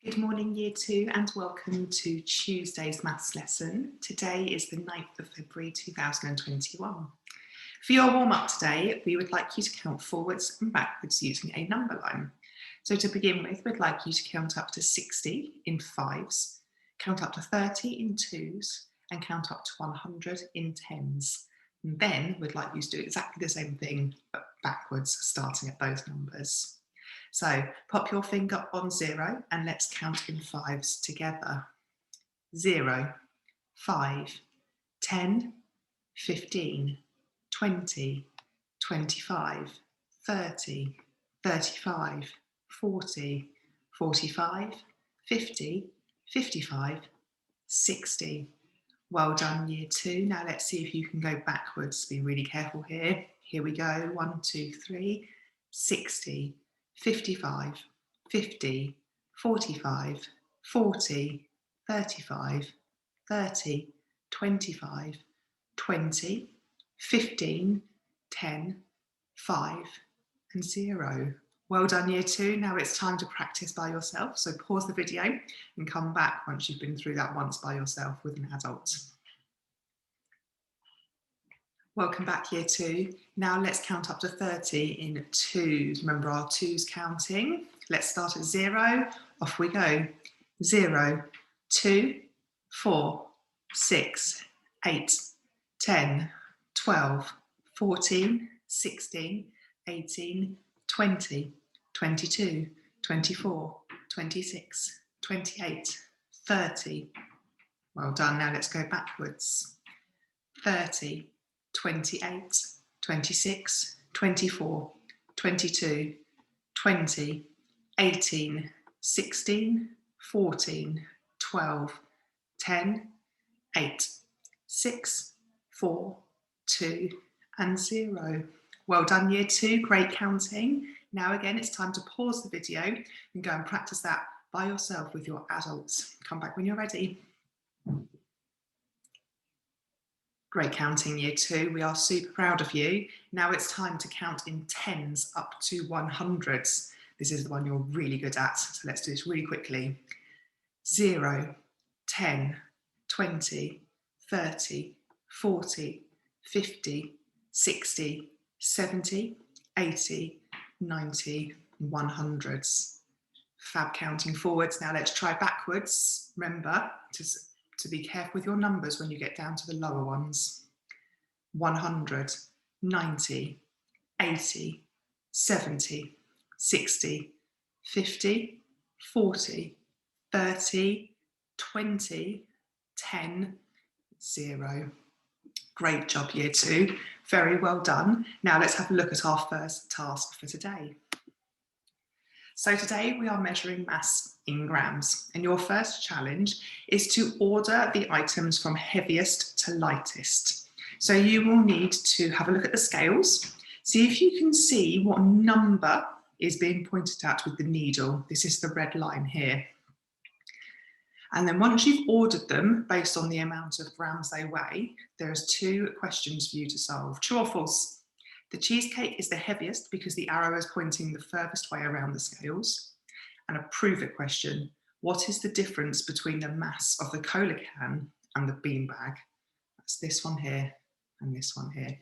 Good morning, Year 2, and welcome to Tuesday's maths lesson. Today is the 9th of February 2021. For your warm-up today, we would like you to count forwards and backwards using a number line. So to begin with, we'd like you to count up to 60 in fives, count up to 30 in twos, and count up to 100 in tens. And then we'd like you to do exactly the same thing, but backwards, starting at those numbers. So pop your finger on 0 and let's count in fives together. 0, 5, 10, 15, 20, 25, 30, 35, 40, 45, 50, 55, 60. Well done, Year 2. Now let's see if you can go backwards. Be really careful here. Here we go. 1, 2, 3, 60. 55, 50, 45, 40, 35, 30, 25, 20, 15, 10, 5 and 0. Well done, Year 2. Now it's time to practice by yourself. So pause the video and come back once you've been through that once by yourself with an adult. Welcome back, Year 2. Now let's count up to 30 in twos. Remember our twos counting. Let's start at 0. Off we go. 0, 2, 4, 6, 8, 10, 12, 14, 16, 18, 20, 22, 24, 26, 28, 30. Well done. Now let's go backwards. 30, 28, 26, 24, 22, 20, 18, 16, 14, 12, 10, 8, 6, 4, 2 and 0. Well done, Year 2. Great counting. Now again, it's time to pause the video and go and practice that by yourself with your adults. Come back when you're ready. Great counting, Year 2. We are super proud of you. Now it's time to count in tens up to 100s. This is the one you're really good at, so let's do this really quickly. 0, 10, 20, 30, 40, 50, 60, 70, 80, 90, 100s. Fab counting forwards. Now let's try backwards. Remember to be careful with your numbers when you get down to the lower ones. 100, 90, 80, 70, 60, 50, 40, 30, 20, 10, 0. Great job, Year 2. Very well done. Now let's have a look at our first task for today. So today we are measuring mass in grams, and your first challenge is to order the items from heaviest to lightest. So you will need to have a look at the scales, see if you can see what number is being pointed at with the needle. This is the red line here. And then once you've ordered them based on the amount of grams they weigh, there's 2 questions for you to solve. True or false? The cheesecake is the heaviest because the arrow is pointing the furthest way around the scales. And a prove it question. What is the difference between the mass of the cola can and the beanbag? That's this one here and this one here.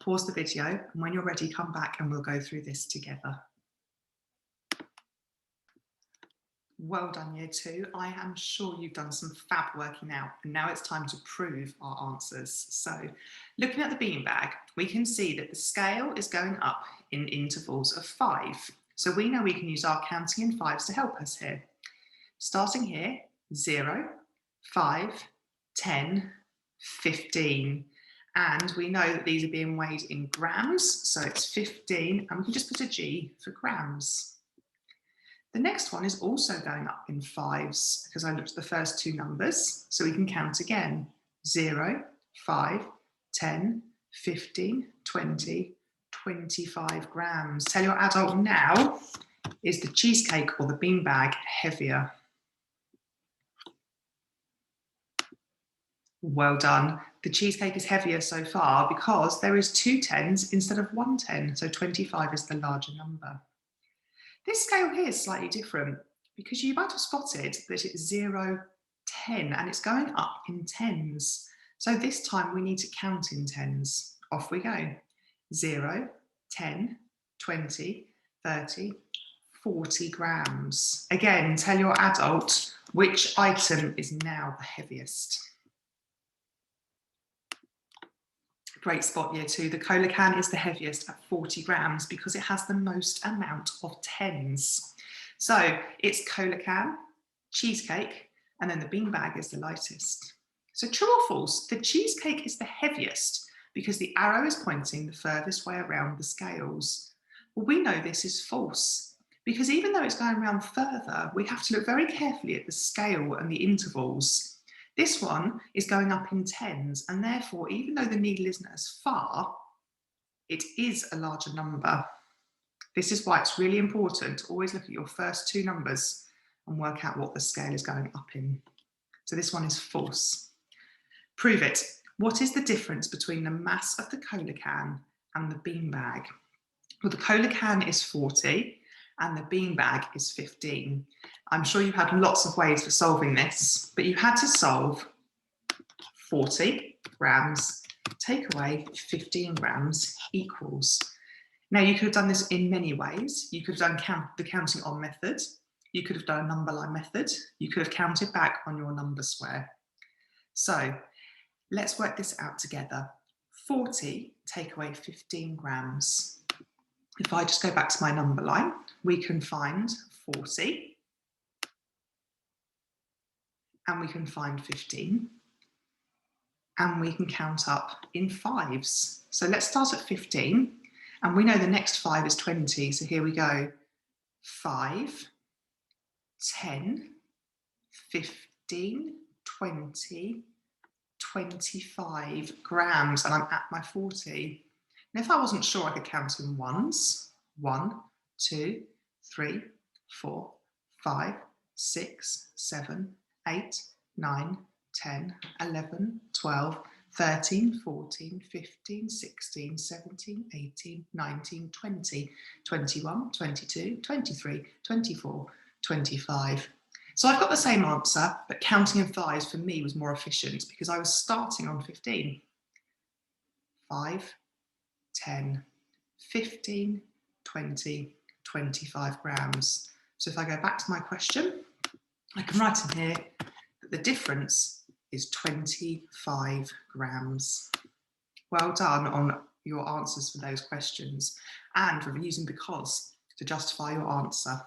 Pause the video, and when you're ready, come back and we'll go through this together. Well done, Year 2. I am sure you've done some fab working out, and now it's time to prove our answers. So looking at the beanbag, we can see that the scale is going up in intervals of 5. So we know we can use our counting in fives to help us here. Starting here, 0, 5, 10, 15. And we know that these are being weighed in grams, so it's 15, and we can just put a G for grams. The next one is also going up in fives because I looked at the first 2 numbers, so we can count again. 0, 5, 10, 15, 20, 25 grams. Tell your adult now, is the cheesecake or the beanbag heavier? Well done. The cheesecake is heavier so far because there is 2 10s instead of 1 10, so 25 is the larger number. This scale here is slightly different. because you might have spotted that it's 0, 10, and it's going up in tens. So this time we need to count in tens. Off we go. 0, 10, 20, 30, 40 grams. Again, tell your adult which item is now the heaviest. Great spot, year 2. The cola can is the heaviest at 40 grams because it has the most amount of tens. So it's cola can, cheesecake, and then the beanbag is the lightest. So true or false, the cheesecake is the heaviest because the arrow is pointing the furthest way around the scales. Well, we know this is false because even though it's going around further, we have to look very carefully at the scale and the intervals. This one is going up in tens, and therefore, even though the needle isn't as far, it is a larger number. This is why it's really important to always look at your first 2 numbers and work out what the scale is going up in. So this one is false. Prove it. What is the difference between the mass of the cola can and the beanbag? Well, the cola can is 40 and the beanbag is 15. I'm sure you had lots of ways for solving this, but you had to solve 40 grams, take away 15 grams equals. Now, you could have done this in many ways. You could have done the counting on method. You could have done a number line method. You could have counted back on your number square. So let's work this out together. 40 take away 15 grams. If I just go back to my number line, we can find 40 and we can find 15 and we can count up in fives. So let's start at 15 and we know the next 5 is 20. So here we go. 5, 10, 15, 20, 25 grams, and I'm at my 40. And if I wasn't sure, I could count in ones. 1, 2, 3, 4, 5, 6, 7, 8, 9, 10, 11, 12, 13, 14, 15, 16, 17, 18, 19, 20, 21, 22, 23, 24, 25. So I've got the same answer, but counting in fives for me was more efficient because I was starting on 15. 5, 10, 15, 20, 25 grams. So if I go back to my question, I can write in here that the difference is 25 grams. Well done on your answers for those questions and for using because to justify your answer.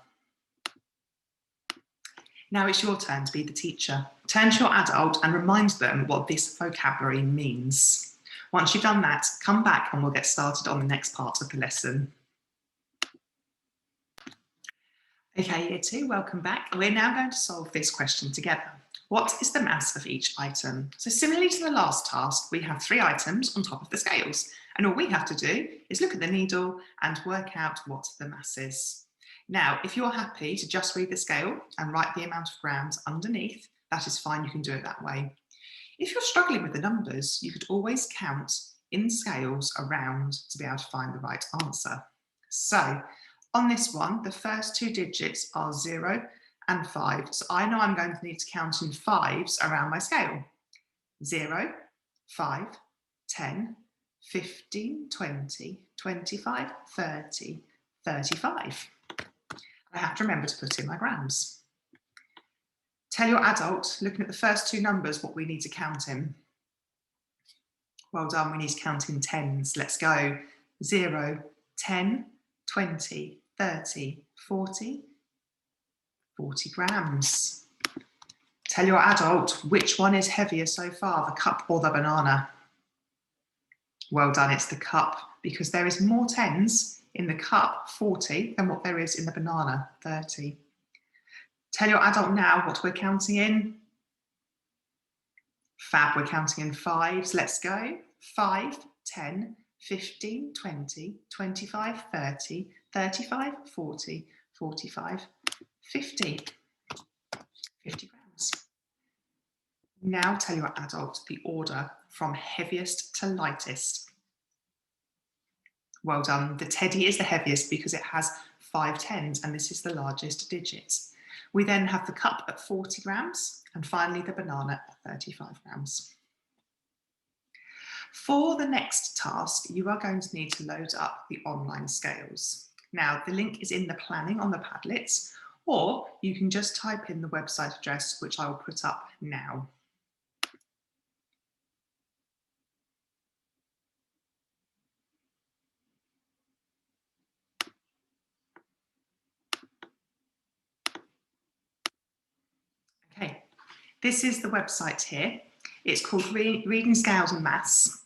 Now it's your turn to be the teacher. Turn to your adult and remind them what this vocabulary means. Once you've done that, come back and we'll get started on the next part of the lesson. Okay, year 2, welcome back. We're now going to solve this question together. What is the mass of each item? So similarly to the last task, we have 3 items on top of the scales, and all we have to do is look at the needle and work out what the mass is. Now, if you're happy to just read the scale and write the amount of grams underneath, that is fine, you can do it that way. If you're struggling with the numbers, you could always count in scales around to be able to find the right answer. So on this one, the first 2 digits are 0 and 5. So I know I'm going to need to count in fives around my scale. 0, 5, 10, 15, 20, 25, 30, 35. I have to remember to put in my grams. Tell your adult, looking at the first 2 numbers, what we need to count in. Well done, we need to count in tens. Let's go. 0, 10, 20, 30, 40, 40 grams. Tell your adult which one is heavier so far, the cup or the banana. Well done, it's the cup, because there is more tens in the cup, 40, than what there is in the banana, 30. Tell your adult now what we're counting in. Fab, we're counting in fives. Let's go. 5, 10, 15, 20, 25, 30, 35, 40, 45, 50. 50 grams. Now tell your adult the order from heaviest to lightest. Well done. The teddy is the heaviest because it has 5 tens and this is the largest digit. We then have the cup at 40 grams and finally the banana at 35 grams. For the next task, you are going to need to load up the online scales. Now, the link is in the planning on the Padlets, or you can just type in the website address, which I will put up now. Okay, this is the website here. It's called Reading Scales and Maths,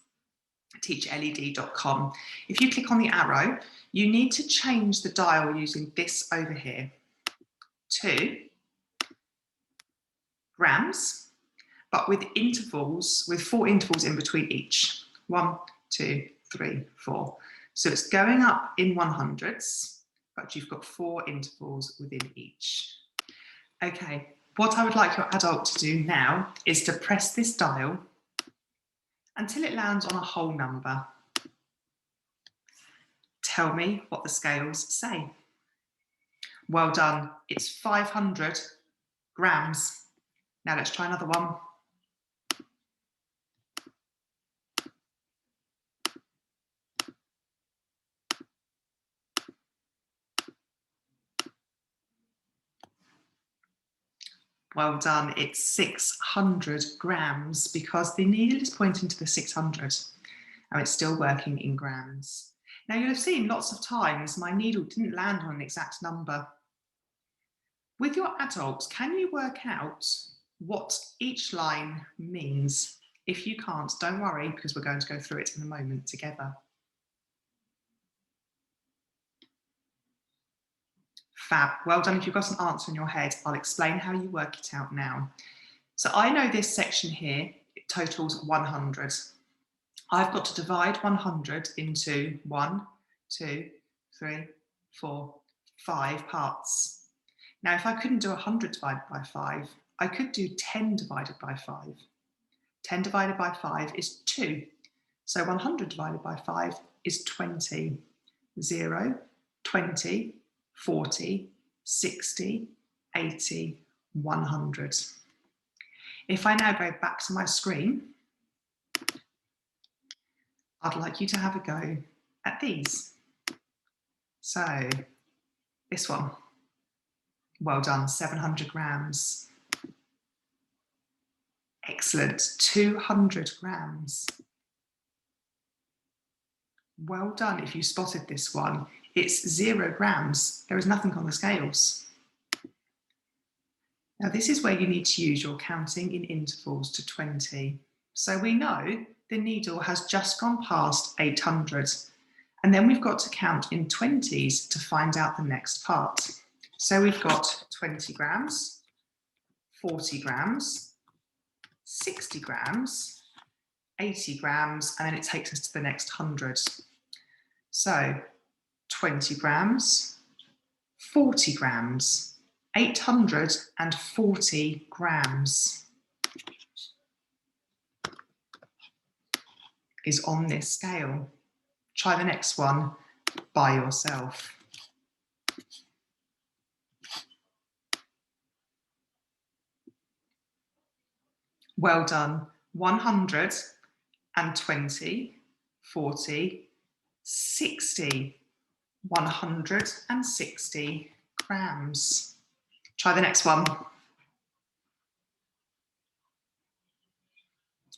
teachled.com. If you click on the arrow, you need to change the dial using this over here to grams, but with intervals, with 4 intervals in between each. 1, 2, 3, 4. So it's going up in 100s, but you've got 4 intervals within each. Okay, what I would like your adult to do now is to press this dial until it lands on a whole number. Tell me what the scales say. Well done, it's 500 grams. Now let's try another one. Well done, it's 600 grams because the needle is pointing to the 600 and it's still working in grams. Now you'll have seen lots of times my needle didn't land on an exact number. With your adults, can you work out what each line means? If you can't, don't worry, because we're going to go through it in a moment together. Fab, well done. If you've got an answer in your head, I'll explain how you work it out now. So I know this section here, it totals 100. I've got to divide 100 into 1, 2, 3, 4, 5 parts. Now, if I couldn't do 100 divided by 5, I could do 10 divided by 5. 10 divided by 5 is 2. So 100 divided by 5 is 20. 0, 20, 40, 60, 80, 100. If I now go back to my screen, I'd like you to have a go at these. So this one, well done, 700 grams. Excellent, 200 grams. Well done if you spotted this one. It's 0 grams. There is nothing on the scales. Now this is where you need to use your counting in intervals to 20. So we know the needle has just gone past 800. And then we've got to count in 20s to find out the next part. So we've got 20 grams, 40 grams, 60 grams, 80 grams, and then it takes us to the next 100. So 20 grams, 40 grams, 840 grams is on this scale. Try the next one by yourself. Well done. 120, 40, 60, 160 grams. Try the next one.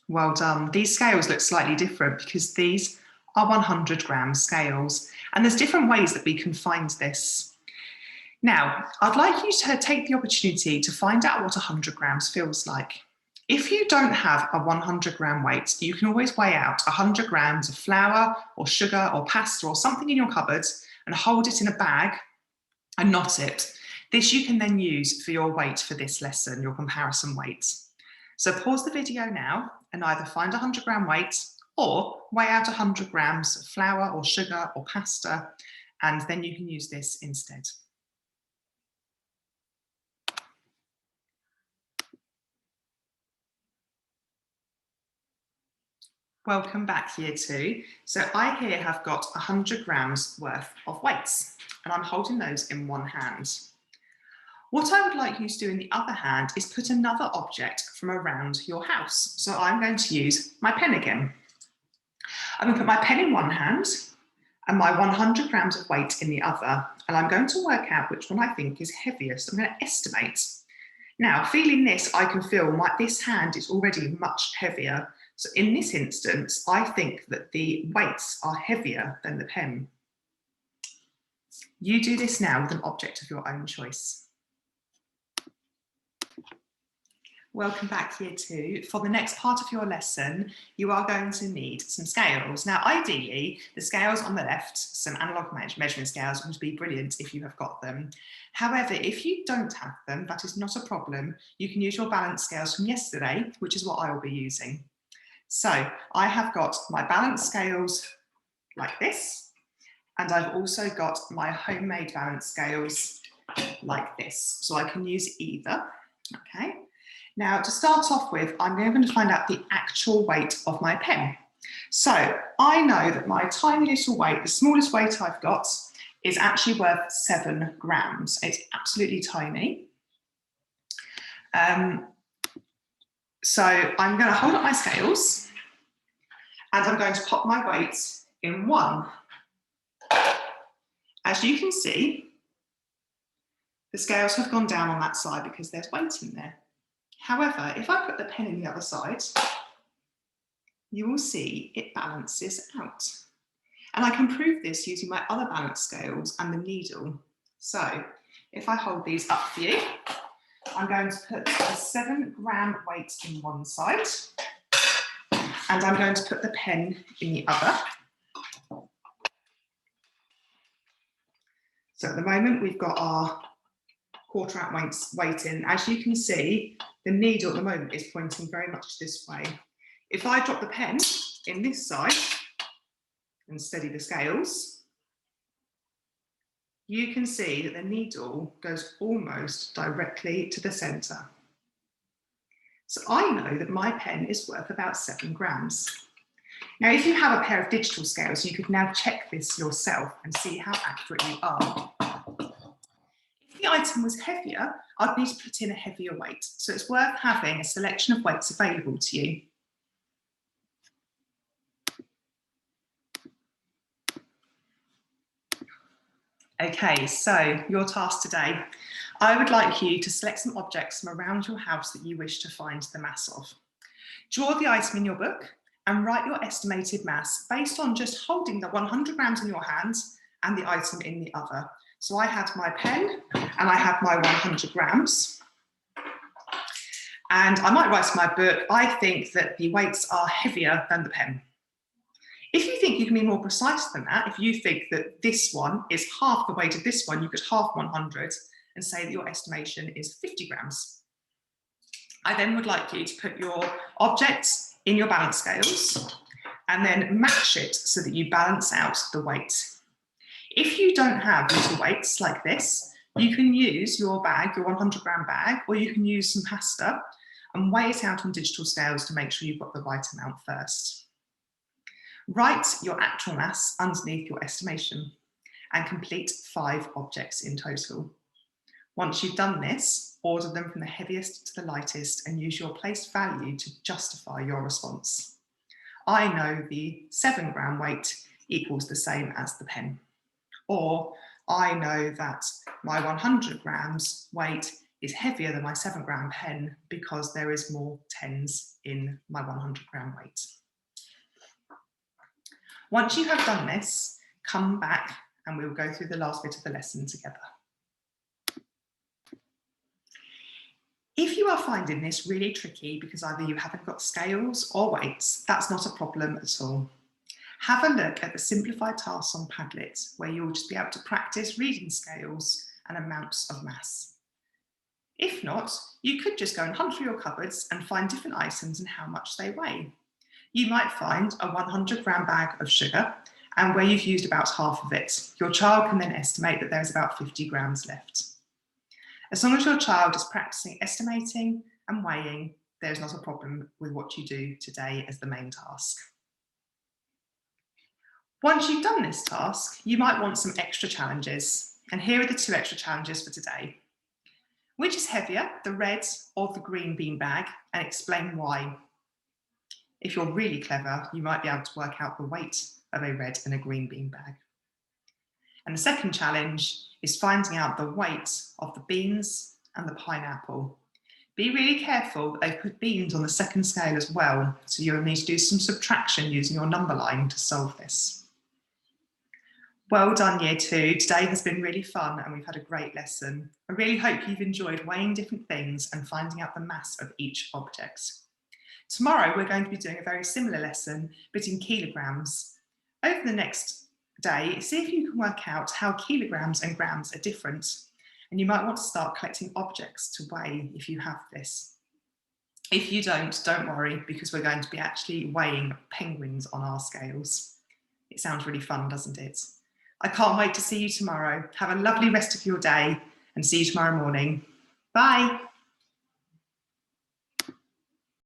Well done. These scales look slightly different because these are 100 gram scales, and there's different ways that we can find this. Now, I'd like you to take the opportunity to find out what 100 grams feels like. If you don't have a 100 gram weight, you can always weigh out 100 grams of flour or sugar or pasta or something in your cupboard and hold it in a bag and knot it. This you can then use for your weight for this lesson, your comparison weight. So pause the video now and either find 100 gram weight or weigh out 100 grams of flour or sugar or pasta, and then you can use this instead. Welcome back, year 2. So I here have got 100 grams worth of weights, and I'm holding those in one hand. What I would like you to do in the other hand is put another object from around your house. So I'm going to use my pen again. I'm going to put my pen in one hand and my 100 grams of weight in the other. And I'm going to work out which one I think is heaviest. I'm going to estimate. Now, feeling this, I can feel this hand is already much heavier. So in this instance, I think that the weights are heavier than the pen. You do this now with an object of your own choice. Welcome back, Year 2. For the next part of your lesson, you are going to need some scales. Now, ideally, the scales on the left, some analog measuring scales, would be brilliant if you have got them. However, if you don't have them, that is not a problem. You can use your balance scales from yesterday, which is what I will be using. So I have got my balance scales like this, and I've also got my homemade balance scales like this. So I can use either, okay? Now, to start off with, I'm going to find out the actual weight of my pen. So I know that my tiny little weight, the smallest weight I've got, is actually worth 7 grams. It's absolutely tiny. So I'm going to hold up my scales and I'm going to pop my weight in one. As you can see, the scales have gone down on that side because there's weight in there. However, if I put the pen in the other side, you will see it balances out. And I can prove this using my other balance scales and the needle. So if I hold these up for you, I'm going to put a 7 gram weight in one side, and I'm going to put the pen in the other. So at the moment, we've got our 1/4 ounce weight in. As you can see, the needle at the moment is pointing very much this way. If I drop the pen in this side and steady the scales, you can see that the needle goes almost directly to the centre. So I know that my pen is worth about 7 grams. Now, if you have a pair of digital scales, you could now check this yourself and see how accurate you are. If the item was heavier, I'd need to put in a heavier weight. So it's worth having a selection of weights available to you. Okay, so your task today. I would like you to select some objects from around your house that you wish to find the mass of. Draw the item in your book and write your estimated mass based on just holding the 100 grams in your hands and the item in the other. So I had my pen and I have my 100 grams. And I might write in my book, I think that the weights are heavier than the pen. If you think you can be more precise than that, if you think that this one is half the weight of this one, you could half 100 and say that your estimation is 50 grams. I then would like you to put your objects in your balance scales and then match it so that you balance out the weight. If you don't have little weights like this, you can use your bag, your 100 gram bag, or you can use some pasta and weigh it out on digital scales to make sure you've got the right amount first. Write your actual mass underneath your estimation and complete 5 objects in total. Once you've done this, order them from the heaviest to the lightest and use your place value to justify your response. I know the 7 gram weight equals the same as the pen. Or I know that my 100 grams weight is heavier than my 7 gram pen because there is more tens in my 100 gram weight. Once you have done this, come back and we'll go through the last bit of the lesson together. If you are finding this really tricky because either you haven't got scales or weights, that's not a problem at all. Have a look at the simplified tasks on Padlet, where you'll just be able to practice reading scales and amounts of mass. If not, you could just go and hunt through your cupboards and find different items and how much they weigh. You might find a 100 gram bag of sugar and where you've used about half of it. Your child can then estimate that there's about 50 grams left. As long as your child is practicing estimating and weighing, there's not a problem with what you do today as the main task. Once you've done this task, you might want some extra challenges. And here are the 2 extra challenges for today. Which is heavier, the red or the green beanbag, and explain why. If you're really clever, you might be able to work out the weight of a red and a green beanbag. And the second challenge is finding out the weight of the beans and the pineapple. Be really careful that they've put beans on the second scale as well, so you'll need to do some subtraction using your number line to solve this. Well done, Year 2. Today has been really fun and we've had a great lesson. I really hope you've enjoyed weighing different things and finding out the mass of each object. Tomorrow, we're going to be doing a very similar lesson, but in kilograms. Over the next day, see if you can work out how kilograms and grams are different. And you might want to start collecting objects to weigh if you have this. If you don't worry, because we're going to be actually weighing penguins on our scales. It sounds really fun, doesn't it? I can't wait to see you tomorrow. Have a lovely rest of your day and see you tomorrow morning. Bye.